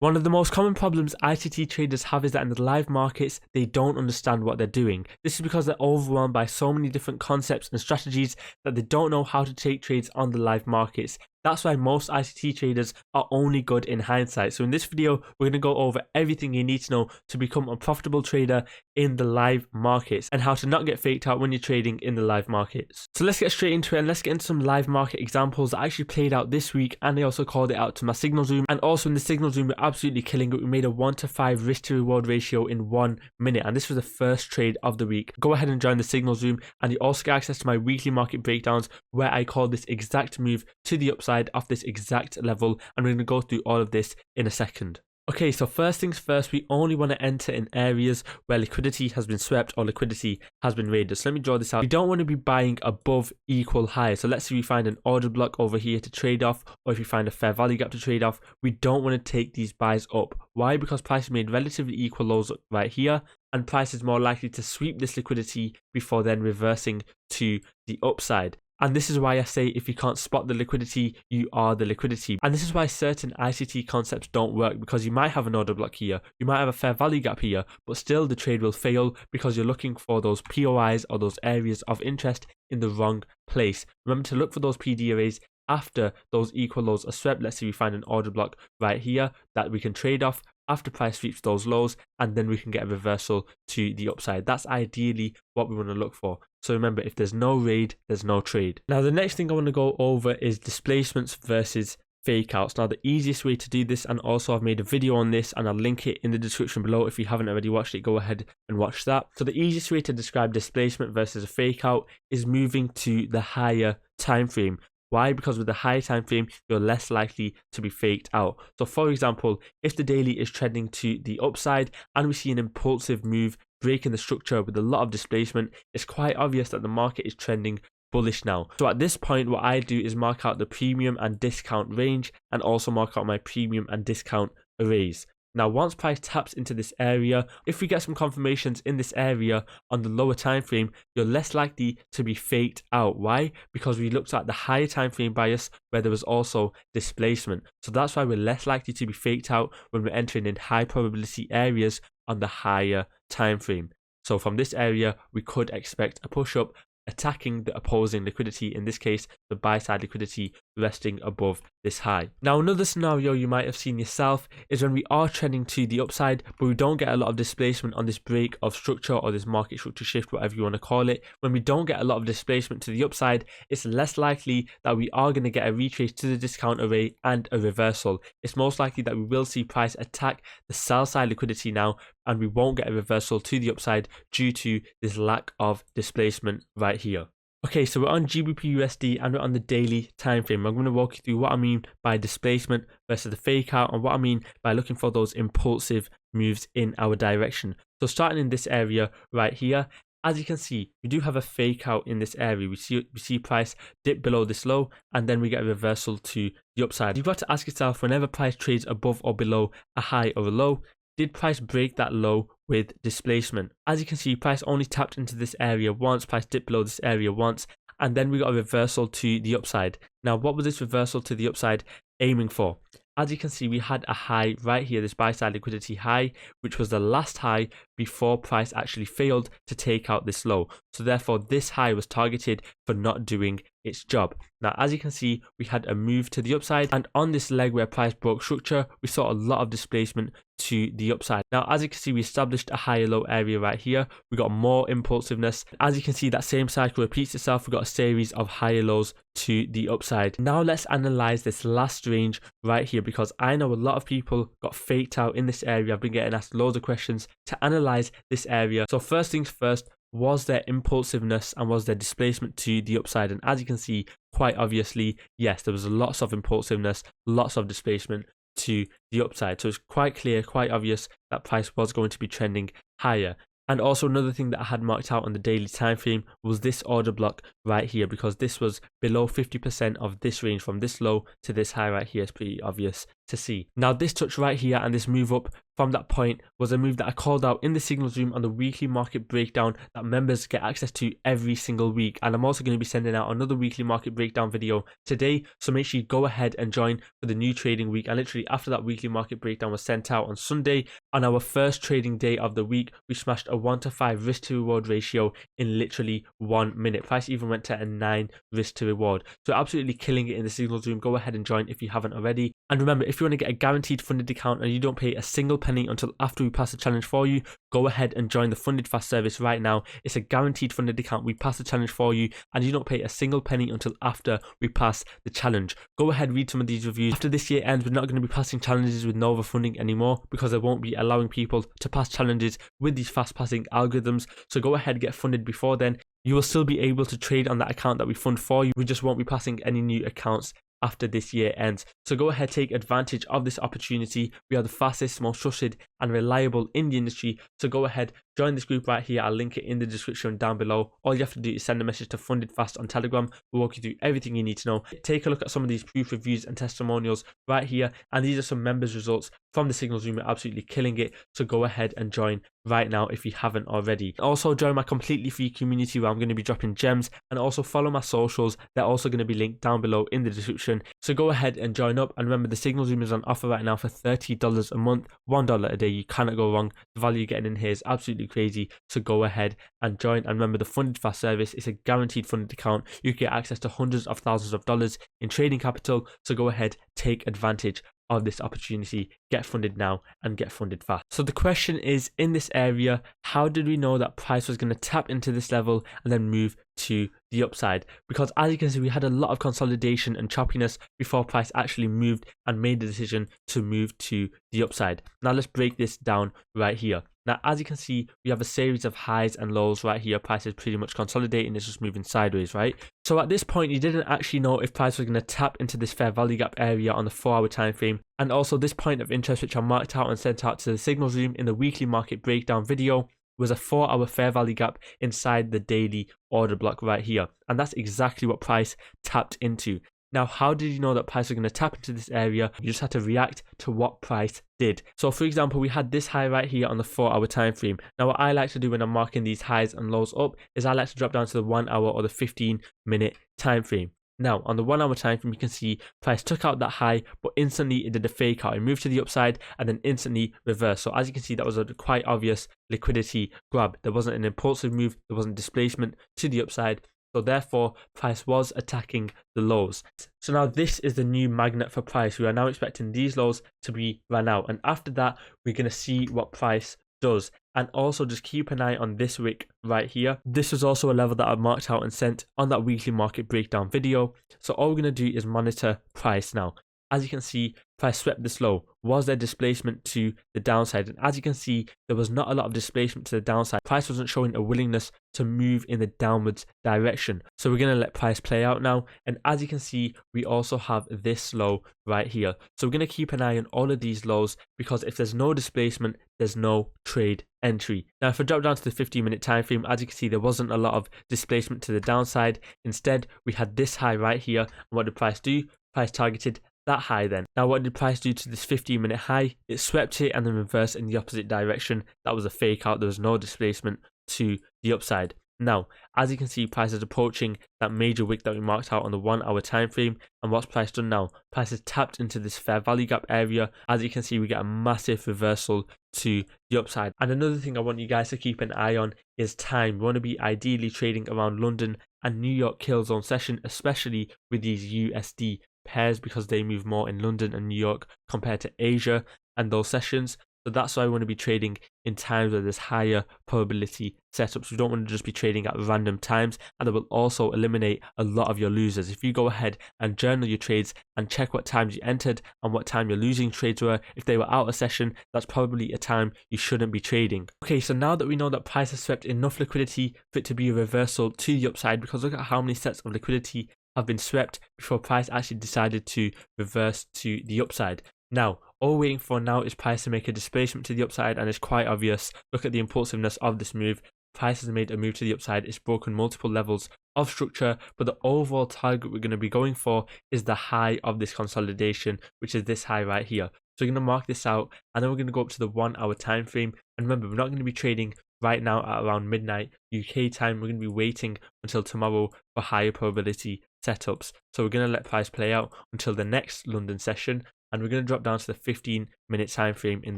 One of the most common problems ICT traders have is that in the live markets, they don't understand what they're doing. This is because they're overwhelmed by so many different concepts and strategies that they don't know how to take trades on the live markets. That's why most ICT traders are only good in hindsight. So in this video, we're going to go over everything you need to know to become a profitable trader in the live markets and how to not get faked out when you're trading in the live markets. So let's get straight into it and let's get into some live market examples that actually played out this week, and I also called it out to my signals room. And also in the signals room, we're absolutely killing it. We made a 1-to-5 risk to reward ratio in 1 minute, and this was the first trade of the week. Go ahead and join the signals room, and you also get access to my weekly market breakdowns where I call this exact move to the upside off this exact level, and we're going to go through all of this in a second. Okay, so first things first, we only want to enter in areas where liquidity has been swept or liquidity has been raided. So let me draw this out. We don't want to be buying above equal highs. So let's say we find an order block over here to trade off, or if you find a fair value gap to trade off, we don't want to take these buys up. Why? Because price made relatively equal lows right here, and price is more likely to sweep this liquidity before then reversing to the upside. And this is why I say if you can't spot the liquidity, you are the liquidity. And this is why certain ICT concepts don't work, because you might have an order block here, you might have a fair value gap here, but still the trade will fail because you're looking for those POIs or those areas of interest in the wrong place. Remember to look for those PD arrays after those equal lows are swept. Let's say we find an order block right here that we can trade off after price sweeps those lows, and then we can get a reversal to the upside. That's ideally what we want to look for. So remember, if there's no raid, there's no trade. Now the next thing I want to go over is displacements versus fake outs. Now the easiest way to do this, and also I've made a video on this and I'll link it in the description below. If you haven't already watched it, go ahead and watch that. So the easiest way to describe displacement versus a fake out is moving to the higher time frame. Why? Because with the higher time frame, you're less likely to be faked out. So for example, if the daily is trending to the upside and we see an impulsive move breaking the structure with a lot of displacement, it's quite obvious that the market is trending bullish now. So at this point, what I do is mark out the premium and discount range, and also mark out my premium and discount arrays. Now, once price taps into this area, if we get some confirmations in this area on the lower time frame, you're less likely to be faked out. Why? Because we looked at the higher time frame bias where there was also displacement. So that's why we're less likely to be faked out when we're entering in high probability areas on the higher time frame. So from this area, we could expect a push up attacking the opposing liquidity, in this case the buy side liquidity resting above this high. Now another scenario you might have seen yourself is when we are trending to the upside but we don't get a lot of displacement on this break of structure or this market structure shift, whatever you want to call it. When we don't get a lot of displacement to the upside, it's less likely that we are going to get a retrace to the discount array and a reversal. It's most likely that we will see price attack the sell side liquidity now, and we won't get a reversal to the upside due to this lack of displacement right here. Okay, so we're on GBP USD and we're on the daily time frame. I'm going to walk you through what I mean by displacement versus the fake out, and what I mean by looking for those impulsive moves in our direction. So starting in this area right here, as you can see, we do have a fake out in this area. We see price dip below this low, and then we get a reversal to the upside. You've got to ask yourself, whenever price trades above or below a high or a low, did price break that low with displacement? As you can see, price only tapped into this area once, price dipped below this area once, and then we got a reversal to the upside. Now, what was this reversal to the upside aiming for? As you can see, we had a high right here, this buy side liquidity high, which was the last high before price actually failed to take out this low. So therefore, this high was targeted for not doing its job. Now, as you can see, we had a move to the upside, and on this leg where price broke structure, we saw a lot of displacement to the upside. Now, as you can see, we established a higher low area right here. We got more impulsiveness. As you can see, that same cycle repeats itself. We got a series of higher lows to the upside. Now let's analyze this last range right here, because I know a lot of people got faked out in this area. I've been getting asked loads of questions to analyze this area. So first things first, was there impulsiveness and was there displacement to the upside? And as you can see, quite obviously, yes, there was lots of impulsiveness, lots of displacement to the upside. So it's quite clear, quite obvious that price was going to be trending higher. And also another thing that I had marked out on the daily time frame was this order block right here, because this was below 50% of this range from this low to this high right here. It's pretty obvious to see. Now this touch right here and this move up from that point was a move that I called out in the signals room on the weekly market breakdown that members get access to every single week. And I'm also going to be sending out another weekly market breakdown video today, so make sure you go ahead and join for the new trading week. And literally after that weekly market breakdown was sent out on Sunday, on our first trading day of the week, we smashed a 1-to-5 risk to reward ratio in literally 1 minute. Price even went to a 9 risk to reward. So absolutely killing it in the signals room. Go ahead and join if you haven't already. And remember, if you want to get a guaranteed funded account and you don't pay a single penny until after we pass the challenge for you, go ahead and join the Funded Fast service right now. It's a guaranteed funded account. We pass the challenge for you and you don't pay a single penny until after we pass the challenge. Go ahead, read some of these reviews. After this year ends, we're not going to be passing challenges with no overfunding anymore, because they won't be allowing people to pass challenges with these fast passing algorithms. So go ahead, get funded before then. You will still be able to trade on that account that we fund for you. We just won't be passing any new accounts after this year ends. So go ahead, take advantage of this opportunity. We are the fastest, most trusted and reliable in the industry. So go ahead, join this group right here. I'll link it in the description down below. All you have to do is send a message to Funded Fast on Telegram. We'll walk you through everything you need to know. Take a look at some of these proof reviews and testimonials right here. And these are some members' results from the signals room. We're absolutely killing it. So go ahead and join right now if you haven't already. Also join my completely free community where I'm going to be dropping gems, and also follow my socials. They're also going to be linked down below in the description. So go ahead and join up. And remember, the signals room is on offer right now for $30 a month, $1 a day. You cannot go wrong. The value you're getting in here is absolutely crazy. So go ahead and join. And remember, the Funded Fast service is a guaranteed funded account. You can get access to hundreds of thousands of dollars in trading capital. So go ahead, take advantage of this opportunity. Get funded now and get funded fast. So the question is, in this area, how did we know that price was going to tap into this level and then move to the upside? Because as you can see, we had a lot of consolidation and choppiness before price actually moved and made the decision to move to the upside. Now let's break this down right here. Now, as you can see, we have a series of highs and lows right here. Price is pretty much consolidating. It's just moving sideways, right? So at this point, you didn't actually know if price was going to tap into this fair value gap area on the 4-hour time frame. And also this point of interest, which I marked out and sent out to the signals room in the weekly market breakdown video, was a 4-hour fair value gap inside the daily order block right here. And that's exactly what price tapped into. Now, how did you know that price was going to tap into this area? You just had to react to what price did. So for example, we had this high right here on the 4-hour time frame. Now what I like to do when I'm marking these highs and lows up is I like to drop down to the 1 hour or the 15-minute time frame. Now on the 1 hour time frame, you can see price took out that high, but instantly it did a fake out. It moved to the upside and then instantly reversed. So as you can see, that was a quite obvious liquidity grab. There wasn't an impulsive move. There wasn't displacement to the upside. So therefore, price was attacking the lows. So now this is the new magnet for price. We are now expecting these lows to be run out. And after that, we're going to see what price does. And also just keep an eye on this wick right here. This was also a level that I marked out and sent on that weekly market breakdown video. So all we're going to do is monitor price now. As you can see, price swept this low. Was there displacement to the downside? And as you can see, there was not a lot of displacement to the downside. Price wasn't showing a willingness to move in the downwards direction. So we're going to let price play out now. And as you can see, we also have this low right here. So we're going to keep an eye on all of these lows, because if there's no displacement, there's no trade entry. Now, if I drop down to the 15-minute time frame, as you can see, there wasn't a lot of displacement to the downside. Instead, we had this high right here. And what did price do? Price targeted that high then. Now what did price do to this 15-minute high? It swept it and then reversed in the opposite direction. That was a fake out. There was no displacement to the upside. Now, as you can see, price is approaching that major wick that we marked out on the 1 hour time frame. And what's price done now? Price has tapped into this fair value gap area. As you can see, we get a massive reversal to the upside. And another thing I want you guys to keep an eye on is time. We want to be ideally trading around London and New York kill zone session, especially with these USD pairs, because they move more in London and New York compared to Asia and those sessions. So that's why I want to be trading in times where there's higher probability setups. We don't want to just be trading at random times, and that will also eliminate a lot of your losers. If you go ahead and journal your trades and check what times you entered and what time your losing trades were, if they were out of session, that's probably a time you shouldn't be trading. Okay, so now that we know that price has swept enough liquidity for it to be a reversal to the upside, because look at how many sets of liquidity have been swept before price actually decided to reverse to the upside. Now, all we're waiting for now is price to make a displacement to the upside, and it's quite obvious. Look at the impulsiveness of this move. price has made a move to the upside. It's broken multiple levels of structure, but the overall target we're going to be going for is the high of this consolidation, which is this high right here. So we're going to mark this out, and then we're going to go up to the 1 hour time frame. And remember, we're not going to be trading right now at around midnight UK time. We're going to be waiting until tomorrow for higher probability setups. So we're going to let price play out until the next London session, and we're going to drop down to the 15-minute time frame in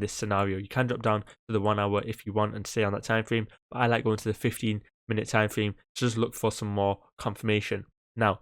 this scenario. You can drop down to the 1 hour if you want and stay on that time frame, but I like going to the 15-minute time frame to just look for some more confirmation. Now,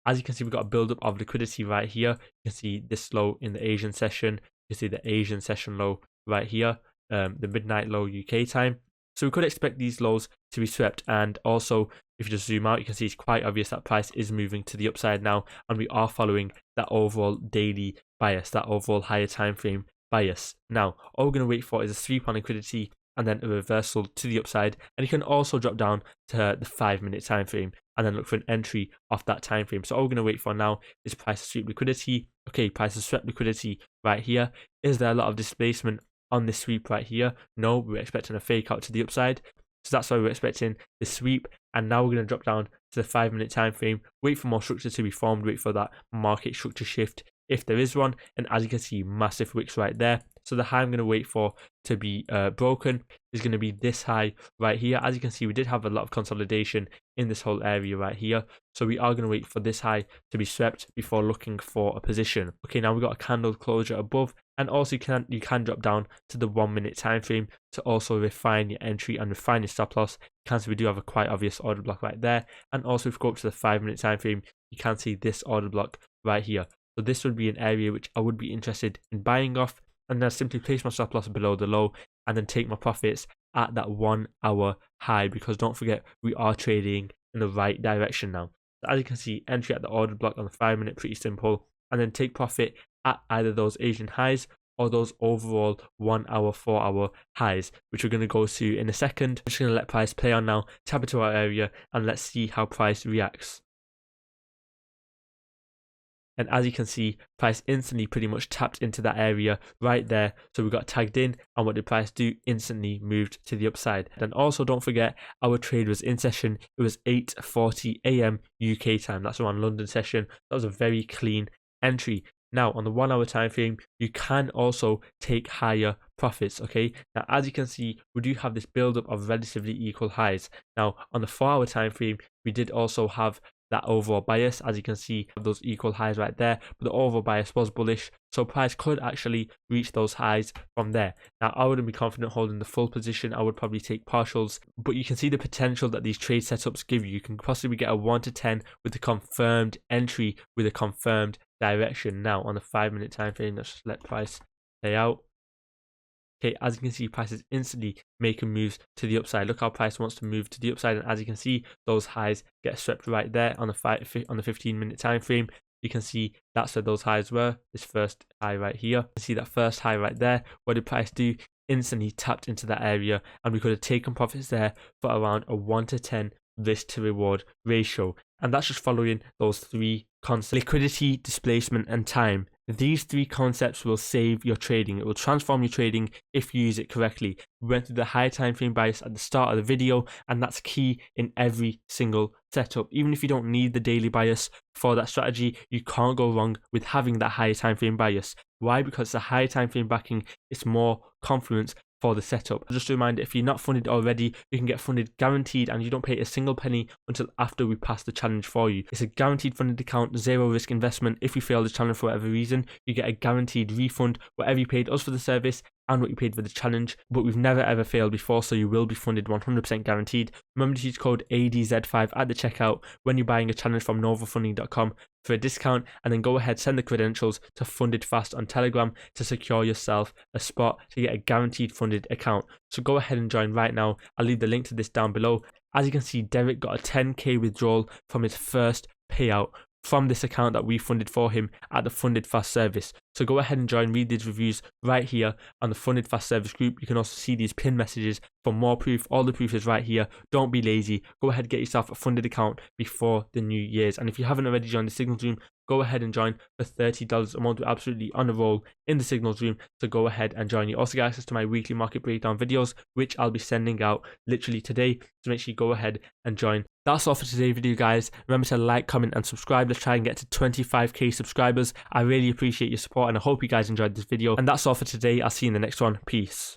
as you can see, we've got a build-up of liquidity right here. You can see this low in the Asian session. You can see the Asian session low right here, the midnight low UK time. So we could expect these lows to be swept, and also if you just zoom out, you can see it's quite obvious that price is moving to the upside now, and we are following that overall daily bias, that overall higher time frame bias. Now, all we're going to wait for is a sweep on liquidity and then a reversal to the upside, and you can also drop down to the 5-minute time frame and then look for an entry off that time frame. So all we're going to wait for now is price to sweep liquidity. Okay, price to sweep liquidity right here. Is there a lot of displacement on this sweep right here? No, we're expecting a fake out to the upside. So that's why we're expecting the sweep, and now we're going to drop down to the 5-minute time frame, wait for more structure to be formed, wait for that market structure shift if there is one, and as you can see, massive wicks right there. So the high I'm going to wait for to be broken is going to be this high right here. As you can see, we did have a lot of consolidation in this whole area right here, so we are going to wait for this high to be swept before looking for a position. Okay, now we've got a candle closure above, and also you can drop down to the 1-minute time frame to also refine your entry and refine your stop loss. You can see we do have a quite obvious order block right there, and also if you go up to the 5-minute time frame, you can see this order block right here. So this would be an area which I would be interested in buying off, and then simply place my stop loss below the low and then take my profits at that 1 hour high, because don't forget, we are trading in the right direction now. So as you can see, entry at the order block on the 5-minute, pretty simple, and then take profit at either those Asian highs or those overall 1 hour, 4 hour highs, which we're going to go to in a second. I'm just going to let price play on now, tap into our area, and let's see how price reacts. And as you can see, price instantly pretty much tapped into that area right there. So we got tagged in, and what did price do? Instantly moved to the upside. And also don't forget, our trade was in session. It was 8:40 AM UK time. That's around London session. That was a very clean entry. Now on the 1 hour time frame, you can also take higher profits. Okay, now as you can see, we do have this build up of relatively equal highs. Now on the 4 hour time frame, we did also have that overall bias. As you can see, those equal highs right there, but the overall bias was bullish, so price could actually reach those highs from there. Now I wouldn't be confident holding the full position. I would probably take partials, but you can see the potential that these trade setups give you. You can possibly get a 1 to 10 with a confirmed entry with a confirmed direction. Now on the 5-minute time frame, let's just let price play out. Okay, as you can see, price is instantly making moves to the upside. Look how price wants to move to the upside, and as you can see, those highs get swept right there on the 15-minute time frame. You can see that's where those highs were. This first high right here. You can see that first high right there. What did price do? Instantly tapped into that area, and we could have taken profits there for around a 1 to 10 risk to reward ratio. And that's just following those 3 concepts: liquidity, displacement, and time. These 3 concepts will save your trading. It will transform your trading if you use it correctly. We went through the high time frame bias at the start of the video, and that's key in every single setup. Even if you don't need the daily bias for that strategy, you can't go wrong with having that high time frame bias. Why? Because the high time frame backing is more confluence for the setup. Just a reminder, if you're not funded already, you can get funded guaranteed, and you don't pay a single penny until after we pass the challenge for you. It's a guaranteed funded account, 0 risk investment. If you fail the challenge for whatever reason, you get a guaranteed refund, whatever you paid us for the service and what you paid for the challenge. But we've never ever failed before, so you will be funded 100% guaranteed. Remember to use code ADZ5 at the checkout when you're buying a challenge from novafunding.com for a discount, and then go ahead, send the credentials to Funded Fast on Telegram to secure yourself a spot to get a guaranteed funded account. So go ahead and join right now. I'll leave the link to this down below. As you can see, Derek got a 10k withdrawal from his first payout from this account that we funded for him at the Funded Fast service. So go ahead and join, read these reviews right here on the Funded Fast service group. You can also see these pinned messages for more proof. All the proof is right here. Don't be lazy. Go ahead, get yourself a funded account before the New Year's. And if you haven't already joined the Signals Room, go ahead and join for $30 a month. We're absolutely on a roll in the Signals Room, so go ahead and join. You also get access to my weekly market breakdown videos, which I'll be sending out literally today, so make sure you go ahead and join. That's all for today's video, guys. Remember to like, comment, and subscribe. Let's try and get to 25k subscribers. I really appreciate your support, and I hope you guys enjoyed this video. And that's all for today. I'll see you in the next one. Peace.